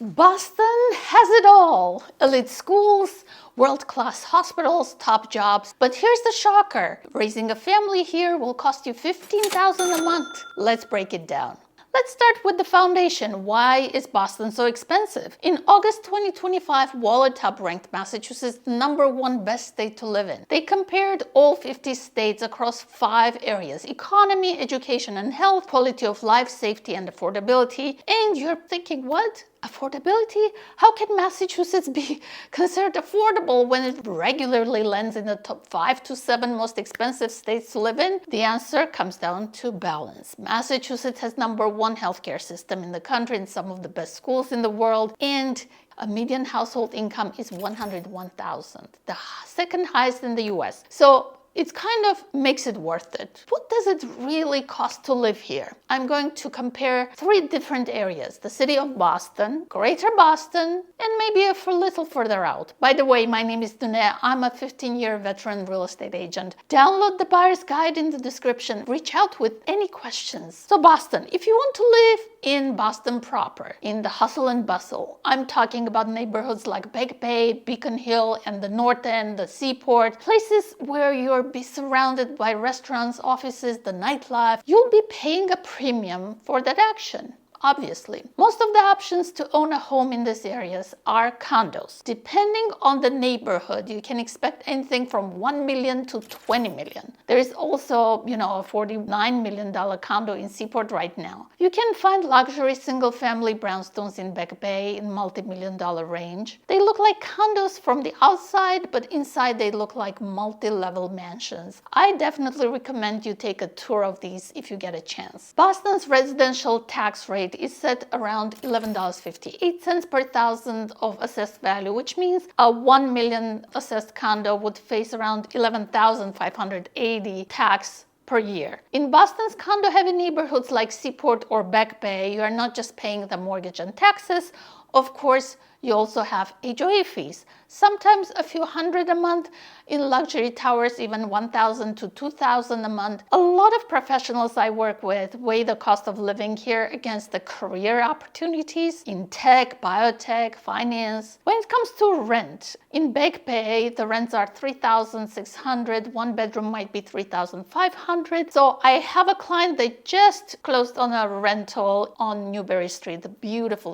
Boston has it all. Elite schools, world-class hospitals, top jobs. But here's the shocker. Raising a family here will cost you $15,000 a month. Let's break it down. Let's start with the foundation. Why is Boston so expensive? In August 2025, Wallet Hub ranked Massachusetts the #1 best state to live in. They compared all 50 states across 5 areas: economy, education and health, quality of life, safety and affordability. And you're thinking, what? Affordability? How can Massachusetts be considered affordable when it regularly lands in the top 5 to 7 most expensive states to live in? The answer comes down to balance. Massachusetts has #1 healthcare system in the country and some of the best schools in the world, and a median household income is $101,000, the second highest in the US. So it kind of makes it worth it. What does it really cost to live here? I'm going to compare 3 different areas: the city of Boston, Greater Boston, and maybe a little further out. By the way, my name is Nouné. I'm a 15-year veteran real estate agent. Download the buyer's guide in the description. Reach out with any questions. So Boston, if you want to live in Boston proper, in the hustle and bustle, I'm talking about neighborhoods like Back Bay, Beacon Hill, and the North End, the Seaport, places where you'll be surrounded by restaurants, offices, the nightlife. You'll be paying a premium for that action. Obviously, most of the options to own a home in these areas are condos. Depending on the neighborhood, you can expect anything from $1 million to $20 million. There is also, a $49 million condo in Seaport right now. You can find luxury single-family brownstones in Back Bay in multi-million-dollar range. They look like condos from the outside, but inside they look like multi-level mansions. I definitely recommend you take a tour of these if you get a chance. Boston's residential tax rate is set around $11.58 per thousand of assessed value, which means a $1 million assessed condo would face around $11,580 tax per year. In Boston's condo-heavy neighborhoods like Seaport or Back Bay, you are not just paying the mortgage and taxes. Of course, you also have HOA fees, sometimes a few hundred a month. In luxury towers, even $1,000 to $2,000 a month. A lot of professionals I work with weigh the cost of living here against the career opportunities in tech, biotech, finance. When it comes to rent, in Back Bay, the rents are $3,600. 1 bedroom might be $3,500. So I have a client that just closed on a rental on Newberry Street, the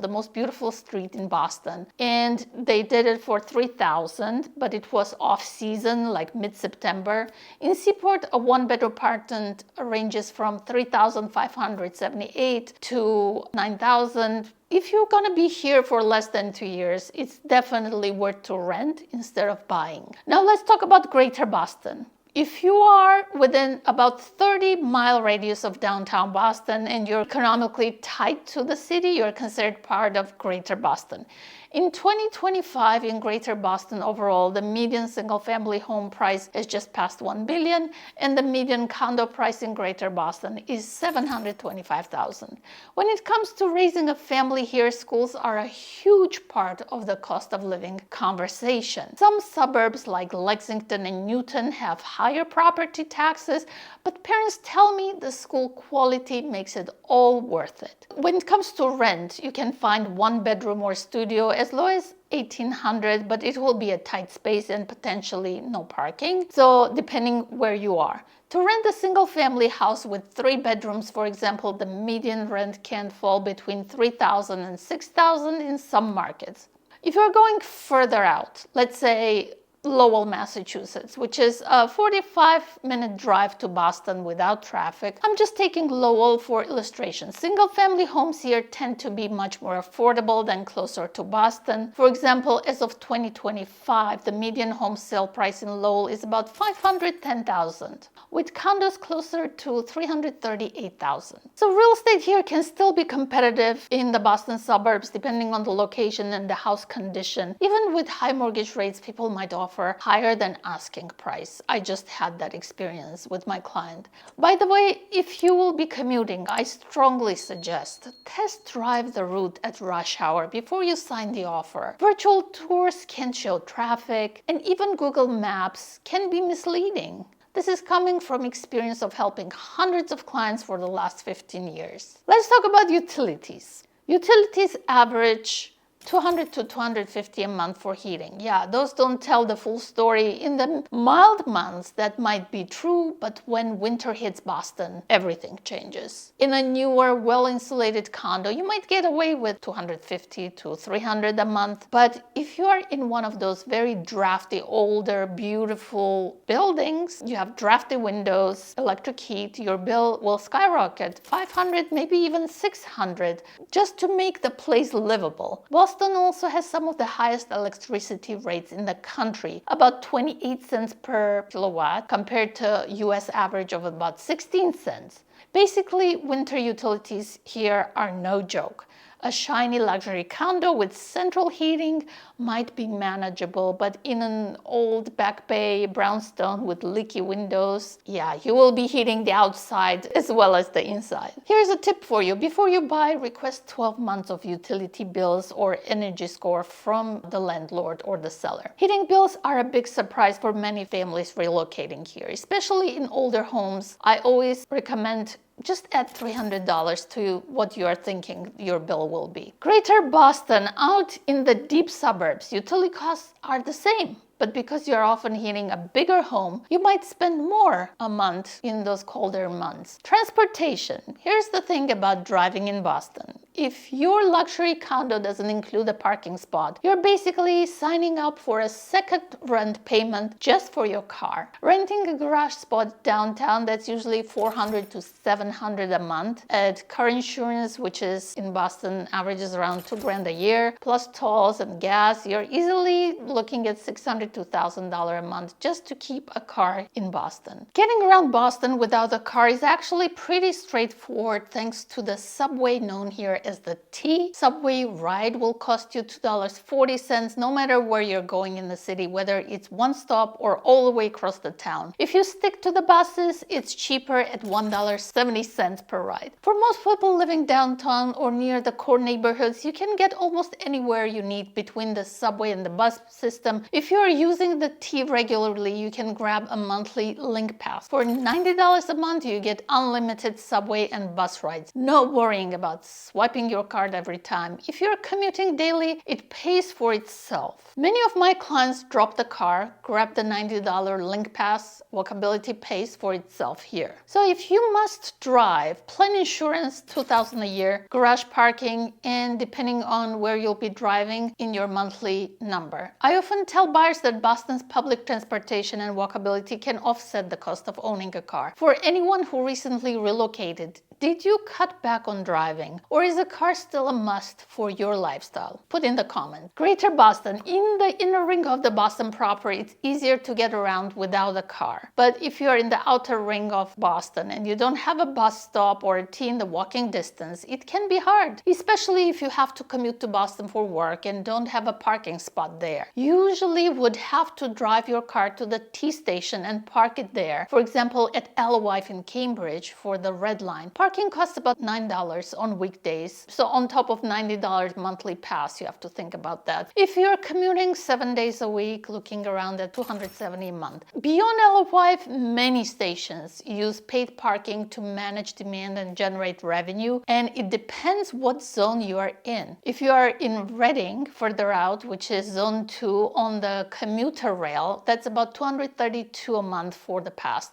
most beautiful street in Boston. And they did it for $3,000, but it was off-season, like mid-September. In Seaport, a 1-bedroom apartment ranges from $3,578 to $9,000. If you're going to be here for less than 2 years, it's definitely worth to rent instead of buying. Now let's talk about Greater Boston. If you are within about 30-mile radius of downtown Boston and you're economically tied to the city, you're considered part of Greater Boston. In 2025, in Greater Boston overall, the median single-family home price has just passed $1 billion, and the median condo price in Greater Boston is $725,000. When it comes to raising a family here, schools are a huge part of the cost of living conversation. Some suburbs like Lexington and Newton have higher property taxes, but parents tell me the school quality makes it all worth it. When it comes to rent, you can find 1-bedroom or studio as low as $1,800, but it will be a tight space and potentially no parking. So depending where you are. To rent a single-family house with 3 bedrooms, for example, the median rent can fall between $3,000 and $6,000 in some markets. If you're going further out, let's say Lowell, Massachusetts, which is a 45-minute drive to Boston without traffic. I'm just taking Lowell for illustration. Single-family homes here tend to be much more affordable than closer to Boston. For example, as of 2025, the median home sale price in Lowell is about $510,000, with condos closer to $338,000. So real estate here can still be competitive in the Boston suburbs depending on the location and the house condition. Even with high mortgage rates, people might offer higher than asking price. I just had that experience with my client. By the way, if you will be commuting, I strongly suggest test drive the route at rush hour before you sign the offer. Virtual tours can show traffic, and even Google Maps can be misleading. This is coming from experience of helping hundreds of clients for the last 15 years. Let's talk about utilities. Utilities average $200 to $250 a month for heating. Yeah, those don't tell the full story. In the mild months, that might be true, but when winter hits Boston, everything changes. In a newer, well-insulated condo, you might get away with $250 to $300 a month. But if you are in one of those very drafty, older, beautiful buildings, you have drafty windows, electric heat, your bill will skyrocket $500, maybe even $600, just to make the place livable. Boston also has some of the highest electricity rates in the country, about 28 cents per kilowatt compared to US average of about 16 cents. Basically, winter utilities here are no joke. A shiny luxury condo with central heating might be manageable, but in an old Back Bay brownstone with leaky windows, yeah, you will be heating the outside as well as the inside. Here's a tip for you. Before you buy, request 12 months of utility bills or energy score from the landlord or the seller. Heating bills are a big surprise for many families relocating here, especially in older homes. I always recommend just add $300 to what you are thinking your bill will be. Greater Boston, out in the deep suburbs, utility costs are the same. But because you're often heating a bigger home, you might spend more a month in those colder months. Transportation. Here's the thing about driving in Boston. If your luxury condo doesn't include a parking spot, you're basically signing up for a second rent payment just for your car. Renting a garage spot downtown, that's usually $400 to $700 a month. At car insurance, which is in Boston averages around $2,000 a year, plus tolls and gas, you're easily looking at $600 to $1,000 a month just to keep a car in Boston. Getting around Boston without a car is actually pretty straightforward thanks to the subway known here as the T. Subway ride will cost you $2.40 no matter where you're going in the city, whether it's one stop or all the way across the town. If you stick to the buses, it's cheaper at $1.70 per ride. For most people living downtown or near the core neighborhoods, you can get almost anywhere you need between the subway and the bus system. If you're using the T regularly, you can grab a monthly link pass. For $90 a month, you get unlimited subway and bus rides. No worrying about swiping your card every time. If you're commuting daily, it pays for itself. Many of my clients drop the car, grab the $90 link pass. Walkability pays for itself here. So if you must drive, plan insurance, $2,000 a year, garage parking, and depending on where you'll be driving in your monthly number. I often tell buyers that Boston's public transportation and walkability can offset the cost of owning a car. For anyone who recently relocated, did you cut back on driving? Or is a car still a must for your lifestyle? Put in the comments. Greater Boston. In the inner ring of the Boston proper, it's easier to get around without a car. But if you're in the outer ring of Boston and you don't have a bus stop or a T in the walking distance, it can be hard, especially if you have to commute to Boston for work and don't have a parking spot there. Usually would have to drive your car to the T station and park it there. For example, at Alewife in Cambridge for the Red Line. Parking costs about $9 on weekdays. So on top of $90 monthly pass, you have to think about that. If you're commuting 7 days a week, looking around at $270 a month. Beyond Alewife, many stations use paid parking to manage demand and generate revenue, and it depends what zone you are in. If you are in Reading, further out, which is zone 2 on the commuter rail, that's about $232 a month for the pass.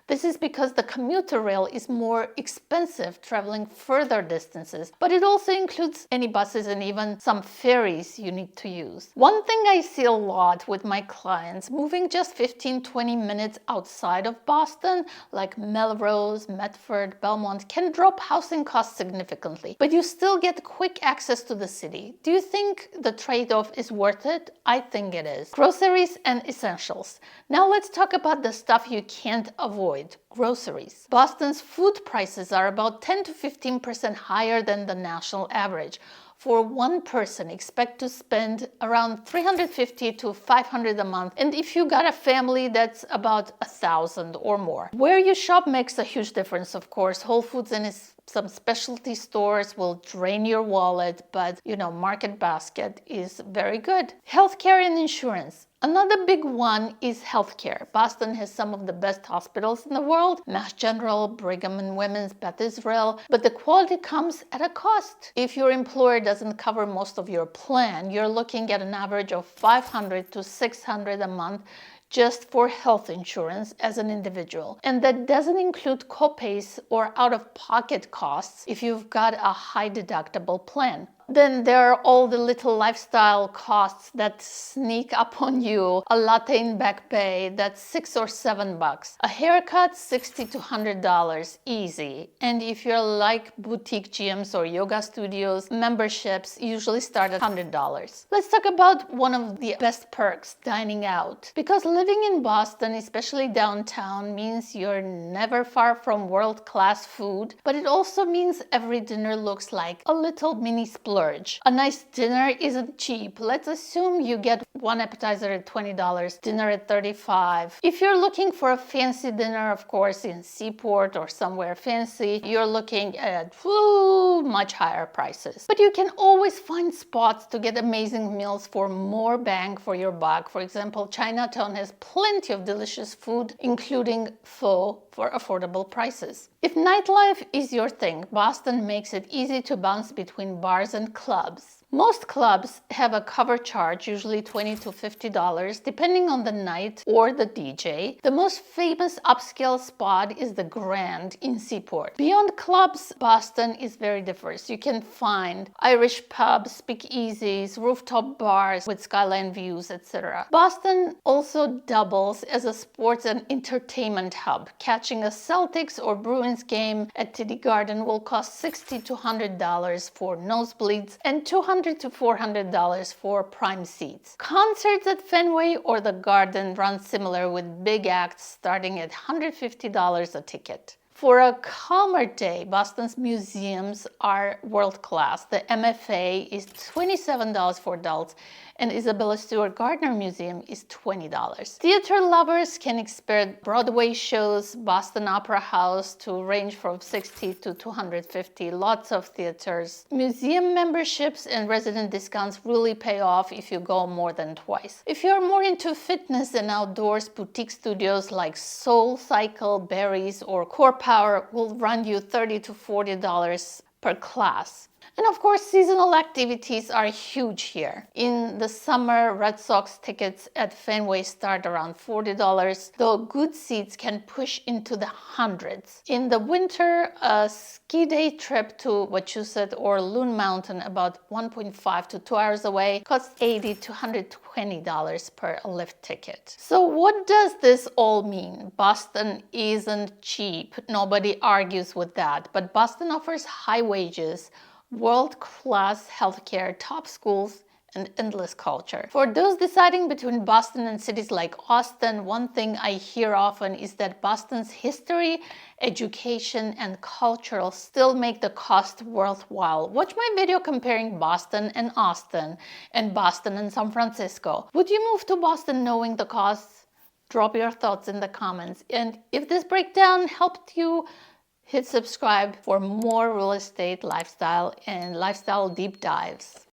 This is because the commuter rail is more expensive traveling further distances, but it also includes any buses and even some ferries you need to use. One thing I see a lot with my clients, moving just 15-20 minutes outside of Boston, like Melrose, Medford, Belmont, can drop housing costs significantly, but you still get quick access to the city. Do you think the trade-off is worth it? I think it is. Groceries and essentials. Now let's talk about the stuff you can't avoid. Groceries. Boston's food prices are about 10 to 15% higher than the national average. For one person, expect to spend around $350 to $500 a month. And if you got a family, that's about $1,000 or more. Where you shop makes a huge difference, of course. Whole Foods and Some specialty stores will drain your wallet, but Market Basket is very good. Healthcare and insurance. Another big one is healthcare. Boston has some of the best hospitals in the world, Mass General, Brigham and Women's, Beth Israel, but the quality comes at a cost. If your employer doesn't cover most of your plan, you're looking at an average of $500 to $600 a month just for health insurance as an individual. And that doesn't include copays or out-of-pocket costs if you've got a high deductible plan. Then there are all the little lifestyle costs that sneak up on you. A latte in Back Bay, that's $6 or $7. A haircut, $60 to $100, easy. And if you're like boutique gyms or yoga studios, memberships usually start at $100. Let's talk about one of the best perks, dining out. Because living in Boston, especially downtown, means you're never far from world-class food, but it also means every dinner looks like a little mini splurge. A nice dinner isn't cheap. Let's assume you get one appetizer at $20, dinner at $35. If you're looking for a fancy dinner, of course, in Seaport or somewhere fancy, you're looking at much higher prices. But you can always find spots to get amazing meals for more bang for your buck. For example, Chinatown has plenty of delicious food, including pho, for affordable prices. If nightlife is your thing, Boston makes it easy to bounce between bars and clubs. Most clubs have a cover charge, usually $20 to $50, depending on the night or the DJ. The most famous upscale spot is the Grand in Seaport. Beyond clubs, Boston is very diverse. You can find Irish pubs, speakeasies, rooftop bars with skyline views, etc. Boston also doubles as a sports and entertainment hub. Catching a Celtics or Bruins game at TD Garden will cost $60 to $100 for nosebleeds and $200 to $400 for prime seats. Concerts at Fenway or the Garden run similar, with big acts starting at $150 a ticket. For a calmer day, Boston's museums are world-class. The MFA is $27 for adults, and Isabella Stewart Gardner Museum is $20. Theater lovers can expect Broadway shows, Boston Opera House to range from $60 to $250, lots of theaters. Museum memberships and resident discounts really pay off if you go more than twice. If you're more into fitness and outdoors, boutique studios like Soul Cycle, Barry's, or Core Power will run you $30 to $40 per class. And of course, seasonal activities are huge here. In the summer, Red Sox tickets at Fenway start around $40, though good seats can push into the hundreds. In the winter, a ski day trip to Wachusett or Loon Mountain, about 1.5 to 2 hours away, costs $80 to $120 per lift ticket. So what does this all mean? Boston isn't cheap. Nobody argues with that. But Boston offers high wages, world-class healthcare, top schools, and endless culture. For those deciding between Boston and cities like Austin, one thing I hear often is that Boston's history, education, and culture still make the cost worthwhile. Watch my video comparing Boston and Austin, and Boston and San Francisco. Would you move to Boston knowing the costs? Drop your thoughts in the comments. And if this breakdown helped you, hit subscribe for more real estate, lifestyle, and lifestyle deep dives.